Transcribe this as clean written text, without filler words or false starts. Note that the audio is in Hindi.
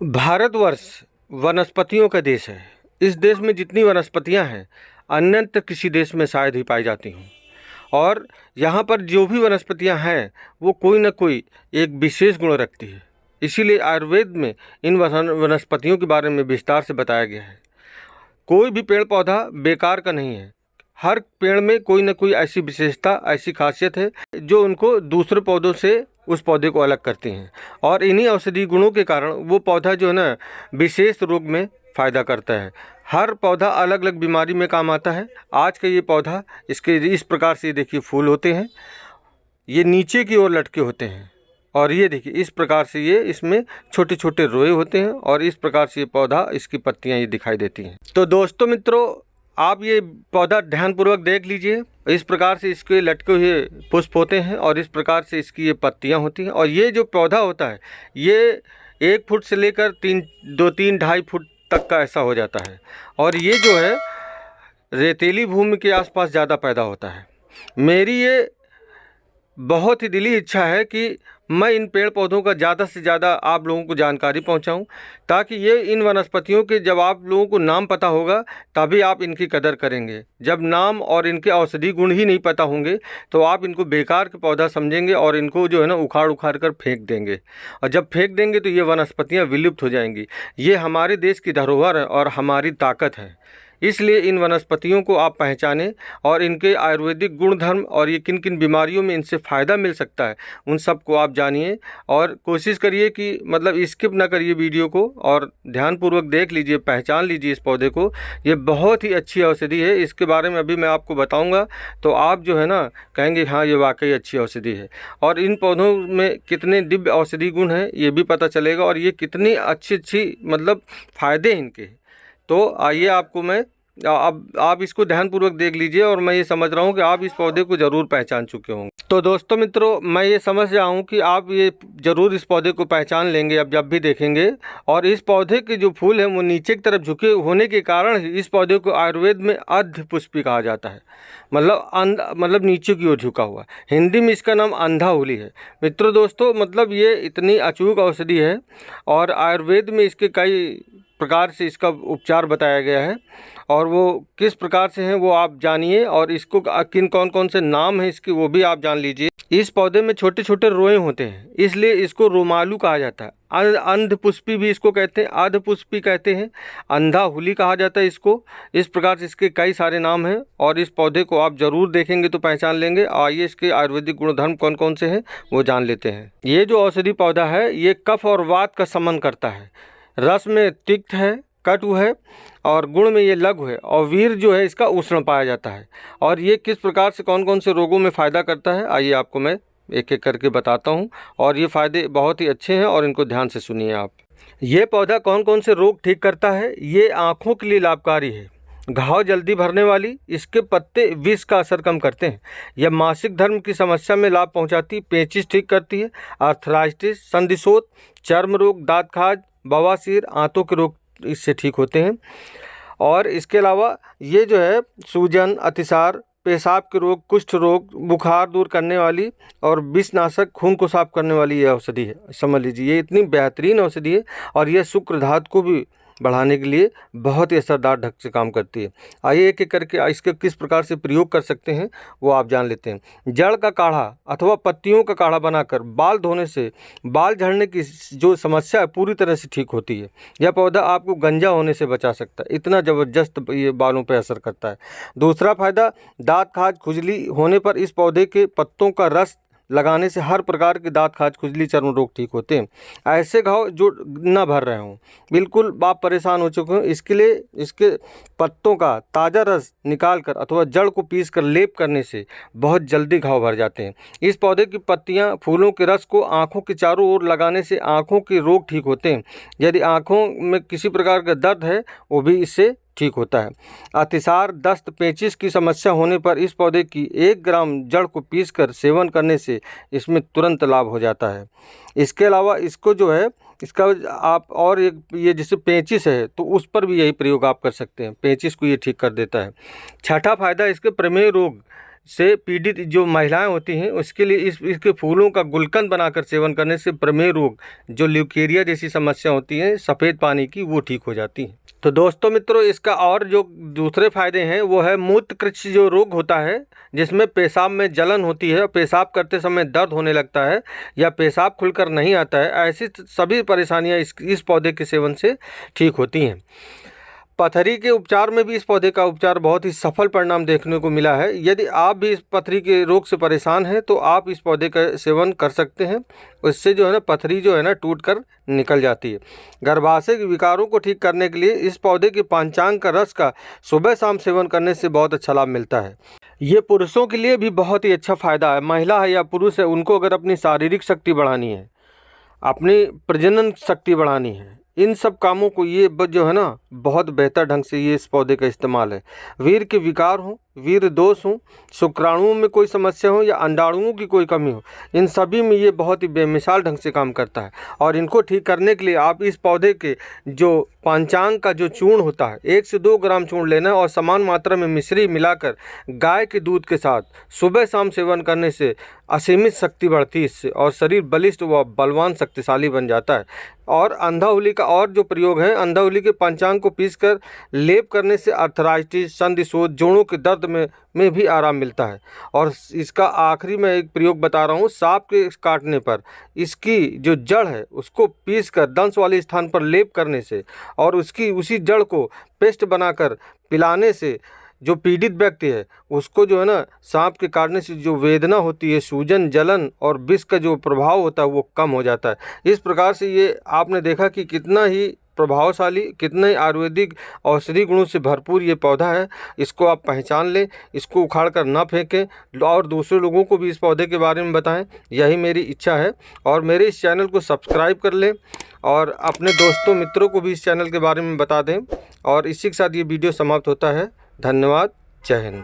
भारतवर्ष वनस्पतियों का देश है। इस देश में जितनी वनस्पतियां हैं अन्यत्र किसी देश में शायद ही पाई जाती हों। और यहाँ पर जो भी वनस्पतियां हैं वो कोई ना कोई एक विशेष गुण रखती है। इसीलिए आयुर्वेद में इन वनस्पतियों के बारे में विस्तार से बताया गया है। कोई भी पेड़ पौधा बेकार का नहीं है। हर पेड़ में कोई ना कोई ऐसी विशेषता, ऐसी खासियत है जो उनको दूसरे पौधों से उस पौधे को अलग करती हैं। और इन्हीं औषधीय गुणों के कारण वो पौधा जो है ना विशेष रोग में फ़ायदा करता है। हर पौधा अलग अलग बीमारी में काम आता है। आज का ये पौधा, इसके इस प्रकार से देखिए फूल होते हैं, ये नीचे की ओर लटके होते हैं। और ये देखिए इस प्रकार से ये इसमें छोटे छोटे रोए होते हैं और इस प्रकार से ये पौधा, इसकी पत्तियां ये दिखाई देती हैं। तो दोस्तों मित्रों, आप ये पौधा ध्यानपूर्वक देख लीजिए। इस प्रकार से इसके लटके हुए पुष्प होते हैं और इस प्रकार से इसकी ये पत्तियां होती हैं। और ये जो पौधा होता है ये 1 फुट से लेकर 2-3 ढाई फुट तक का ऐसा हो जाता है। और ये जो है रेतीली भूमि के आसपास ज़्यादा पैदा होता है। मेरी ये बहुत ही दिली इच्छा है कि मैं इन पेड़ पौधों का ज़्यादा से ज़्यादा आप लोगों को जानकारी पहुंचाऊं, ताकि ये इन वनस्पतियों के जब आप लोगों को नाम पता होगा तभी आप इनकी कदर करेंगे। जब नाम और इनके औषधि गुण ही नहीं पता होंगे तो आप इनको बेकार के पौधा समझेंगे और इनको जो है ना उखाड़ उखाड़ कर फेंक देंगे। और जब फेंक देंगे तो ये वनस्पतियाँ विलुप्त हो जाएंगी। ये हमारे देश की धरोहर है और हमारी ताकत है। इसलिए इन वनस्पतियों को आप पहचानें और इनके आयुर्वेदिक गुणधर्म और ये किन किन बीमारियों में इनसे फ़ायदा मिल सकता है उन सब को आप जानिए। और कोशिश करिए कि मतलब स्किप ना करिए वीडियो को और ध्यानपूर्वक देख लीजिए, पहचान लीजिए इस पौधे को। ये बहुत ही अच्छी औषधि है। इसके बारे में अभी मैं आपको बताऊँगा तो आप जो है ना कहेंगे हाँ ये वाकई अच्छी औषधि है। और इन पौधों में कितने दिव्य औषधि गुण हैं ये भी पता चलेगा और ये कितनी अच्छी मतलब फ़ायदे इनके। तो आइए आपको मैं अब आप इसको ध्यानपूर्वक देख लीजिए और मैं ये समझ रहा हूँ कि आप इस पौधे को ज़रूर पहचान चुके होंगे। तो दोस्तों मित्रों, मैं ये समझ रहा हूँ कि आप ये ज़रूर इस पौधे को पहचान लेंगे अब जब भी देखेंगे। और इस पौधे के जो फूल हैं वो नीचे की तरफ झुके होने के कारण ही इस पौधे को आयुर्वेद में अर्धपुष्पी कहा जाता है। मतलब नीचे की ओर झुका हुआ। हिंदी में इसका नाम अंधाहुली है। मित्रों दोस्तों, मतलब ये इतनी अचूक औषधि है और आयुर्वेद में इसके कई प्रकार से इसका उपचार बताया गया है। और वो किस प्रकार से हैं वो आप जानिए और इसको किन कौन कौन से नाम हैं इसके वो भी आप जान लीजिए। इस पौधे में छोटे छोटे रोए होते हैं, इसलिए इसको रोमालू कहा जाता है। अंधपुष्पी भी इसको कहते हैं, अर्धपुष्पी कहते हैं, अंधाहुली कहा जाता है इसको। इस प्रकार से इसके कई सारे नाम हैं और इस पौधे को आप ज़रूर देखेंगे तो पहचान लेंगे। आइए इसके आयुर्वेदिक गुणधर्म कौन कौन से हैं वो जान लेते हैं। ये जो औषधि पौधा है ये कफ और वात का शमन करता है। रस में तिक्त है, कटु है और गुण में ये लघु है और वीर जो है इसका उष्ण पाया जाता है। और ये किस प्रकार से कौन कौन से रोगों में फ़ायदा करता है आइए आपको मैं एक एक करके बताता हूँ। और ये फ़ायदे बहुत ही अच्छे हैं और इनको ध्यान से सुनिए आप। ये पौधा कौन कौन से रोग ठीक करता है। ये आँखों के लिए लाभकारी है, घाव जल्दी भरने वाली, इसके पत्ते विष का असर कम करते हैं। यह मासिक धर्म की समस्या में लाभ पहुंचाती, पेचिश ठीक करती है, आर्थराइटिस, संधिशोथ, चर्म रोग, दाँत खाज, बवासीर, आंतों के रोग इससे ठीक होते हैं। और इसके अलावा ये जो है सूजन, अतिसार, पेशाब के रोग, कुष्ठ रोग, बुखार दूर करने वाली और विषनाशक, खून को साफ करने वाली ये औषधि है। समझ लीजिए ये इतनी बेहतरीन औषधि है और ये शुक्र धातु को भी बढ़ाने के लिए बहुत ही असरदार ढंग से काम करती है। आइए एक एक करके इसके किस प्रकार से प्रयोग कर सकते हैं वो आप जान लेते हैं। जड़ का काढ़ा अथवा पत्तियों का काढ़ा बनाकर बाल धोने से बाल झड़ने की जो समस्या है पूरी तरह से ठीक होती है। यह पौधा आपको गंजा होने से बचा सकता है, इतना ज़बरदस्त ये बालों पर असर करता है। दूसरा फायदा, दाँत खाज खुजली होने पर इस पौधे के पत्तों का रस लगाने से हर प्रकार के दाँत खाज खुजली चर्म रोग ठीक होते हैं। ऐसे घाव जो न भर रहे हों, बिल्कुल आप परेशान हो चुके हो, इसके लिए इसके पत्तों का ताज़ा रस निकाल कर अथवा जड़ को पीस कर लेप करने से बहुत जल्दी घाव भर जाते हैं। इस पौधे की पत्तियां, फूलों के रस को आँखों के चारों ओर लगाने से आँखों के रोग ठीक होते हैं। यदि आँखों में किसी प्रकार का दर्द है वो भी इससे ठीक होता है। अतिसार, दस्त, पेचिश की समस्या होने पर इस पौधे की 1 ग्राम जड़ को पीसकर सेवन करने से इसमें तुरंत लाभ हो जाता है। इसके अलावा इसको जो है इसका आप और एक ये जैसे पेचिश है तो उस पर भी यही प्रयोग आप कर सकते हैं, पेचिश को ये ठीक कर देता है। छठा फायदा, इसके प्रमेह रोग से पीड़ित जो महिलाएं होती हैं उसके लिए इसके फूलों का गुलकंद बनाकर सेवन करने से प्रमेह रोग, जो ल्यूकेरिया जैसी समस्या होती है सफ़ेद पानी की, वो ठीक हो जाती है। तो दोस्तों मित्रों, इसका और जो दूसरे फायदे हैं वो है मूत्रकृशि जो रोग होता है, जिसमें पेशाब में जलन होती है और पेशाब करते समय दर्द होने लगता है या पेशाब खुलकर नहीं आता है, ऐसी सभी परेशानियां इस पौधे के सेवन से ठीक होती हैं। पथरी के उपचार में भी इस पौधे का उपचार बहुत ही सफल परिणाम देखने को मिला है। यदि आप भी इस पथरी के रोग से परेशान हैं तो आप इस पौधे का सेवन कर सकते हैं। इससे जो है ना पथरी जो है ना टूट कर निकल जाती है। गर्भाशय के विकारों को ठीक करने के लिए इस पौधे के पांचांग का रस का सुबह शाम सेवन करने से बहुत अच्छा लाभ मिलता है। ये पुरुषों के लिए भी बहुत ही अच्छा फ़ायदा है। महिला है या पुरुष है, उनको अगर अपनी शारीरिक शक्ति बढ़ानी है, अपनी प्रजनन शक्ति बढ़ानी है, इन सब कामों को ये जो है ना बहुत बेहतर ढंग से ये इस पौधे का इस्तेमाल है। वीर्य के विकार हों, वीर्य दोष हों, शुक्राणुओं में कोई समस्या हो या अंडाणुओं की कोई कमी हो, इन सभी में ये बहुत ही बेमिसाल ढंग से काम करता है। और इनको ठीक करने के लिए आप इस पौधे के जो पांचांग का जो चूर्ण होता है 1 से 2 ग्राम चूर्ण लेना है और समान मात्रा में मिश्री मिलाकर गाय के दूध के साथ सुबह शाम सेवन करने से असीमित शक्ति बढ़ती है इससे, और शरीर बलिष्ठ व बलवान शक्तिशाली बन जाता है। और अंधाउली का और जो प्रयोग है, अंधाउली के पंचांग को पीसकर लेप करने से अर्थराइटिस, संधिशोथ, जोड़ों के दर्द में भी आराम मिलता है। और इसका आखिरी में एक प्रयोग बता रहा हूँ, सांप के काटने पर इसकी जो जड़ है उसको पीसकर दंश वाले स्थान पर लेप करने से और उसी जड़ को पेस्ट बनाकर पिलाने से जो पीड़ित व्यक्ति है उसको जो है ना सांप के काटने से जो वेदना होती है, सूजन, जलन और विष का जो प्रभाव होता है वो कम हो जाता है। इस प्रकार से ये आपने देखा कि कितना ही प्रभावशाली, कितना ही आयुर्वेदिक औषधि गुणों से भरपूर ये पौधा है। इसको आप पहचान लें, इसको उखाड़ कर ना फेंकें और दूसरे लोगों को भी इस पौधे के बारे में बताएं, यही मेरी इच्छा है। और मेरे इस चैनल को सब्सक्राइब कर लें और अपने दोस्तों मित्रों को भी इस चैनल के बारे में बता दें। और इसी के साथ ये वीडियो समाप्त होता है। धन्यवाद। जय हिंद।